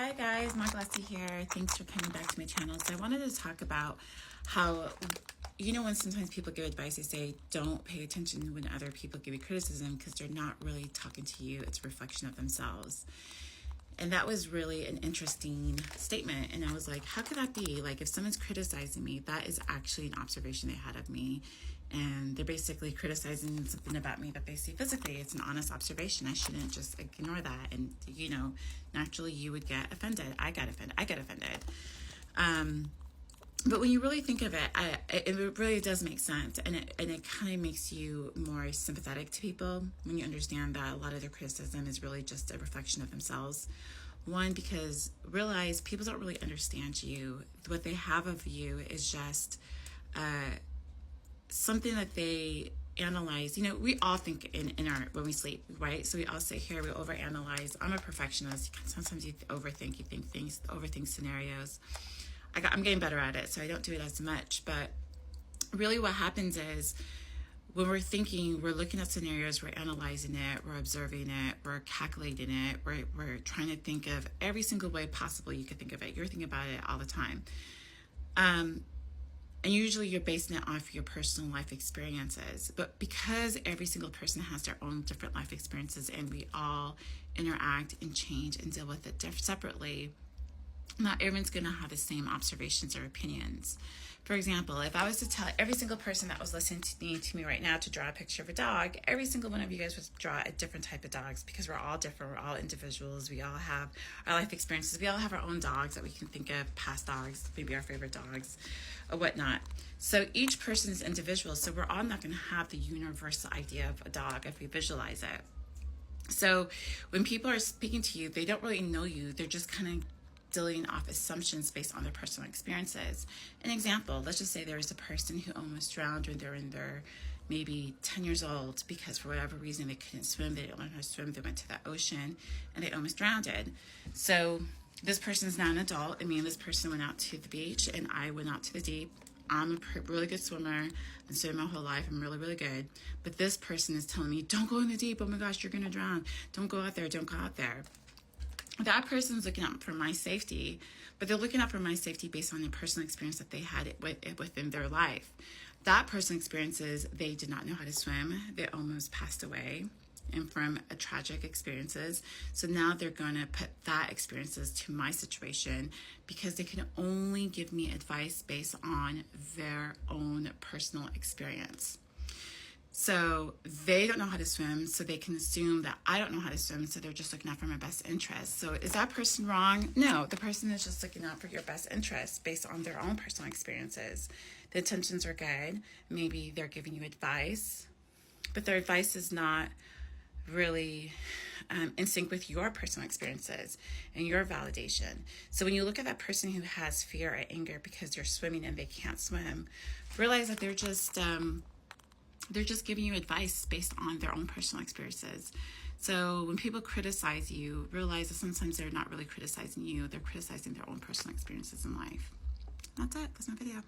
Hi guys, Mark Leslie here. Thanks for coming back to my channel. So I wanted to talk about how, when sometimes people give advice, they say don't pay attention when other people give you criticism because they're not really talking to you. It's a reflection of themselves. And that was really an interesting statement. And I was like, how could that be? Like, if someone's criticizing me, that is actually an observation they had of me. And they're basically criticizing something about me that they see physically. It's an honest observation. I shouldn't just ignore that. And, naturally you would get offended. I get offended. But when you really think of it, it really does make sense. And it kind of makes you more sympathetic to people when you understand that a lot of their criticism is really just a reflection of themselves. One, because realize people don't really understand you. What they have of you is just something that they analyze. We all think when we sleep, right? So we all sit here, we overanalyze. I'm a perfectionist. Sometimes you overthink scenarios. I'm getting better at it, so I don't do it as much. But really what happens is when we're thinking, we're looking at scenarios, we're analyzing it, we're observing it, we're calculating it, we're trying to think of every single way possible you could think of it. You're thinking about it all the time. And usually you're basing it off your personal life experiences. But because every single person has their own different life experiences and we all interact and change and deal with it separately, not everyone's going to have the same observations or opinions. For example, if I was to tell every single person that was listening to me right now to draw a picture of a dog, every single one of you guys would draw a different type of dogs because we're all different. We're all individuals. We all have our life experiences. We all have our own dogs that we can think of, past dogs, maybe our favorite dogs or whatnot. So each person is individual. So we're all not going to have the universal idea of a dog if we visualize it. So when people are speaking to you, they don't really know you. They're just kind of dealing off assumptions based on their personal experiences. An example, let's just say there was a person who almost drowned when they're in their maybe 10 years old because for whatever reason they couldn't swim, they didn't learn how to swim, they went to the ocean and they almost drowned. So this person is now an adult, and me and this person went out to the beach and I went out to the deep. I'm a really good swimmer. I've been swimming my whole life. I'm really, really good. But this person is telling me, don't go in the deep. Oh my gosh, you're going to drown. Don't go out there. Don't go out there. That person's looking out for my safety, but they're looking out for my safety based on the personal experience that they had within their life. That personal experiences, they did not know how to swim. They almost passed away and from a tragic experiences. So now they're going to put that experiences to my situation because they can only give me advice based on their own personal experience. So they don't know how to swim, so they can assume that I don't know how to swim, so they're just looking out for my best interest. So is that person wrong? No, the person is just looking out for your best interest based on their own personal experiences. The intentions are good. Maybe they're giving you advice, but their advice is not really in sync with your personal experiences and your validation. So when you look at that person who has fear or anger because they're swimming and they can't swim, realize that they're just giving you advice based on their own personal experiences. So when people criticize you, realize that sometimes they're not really criticizing you, they're criticizing their own personal experiences in life. That's it. That's my video.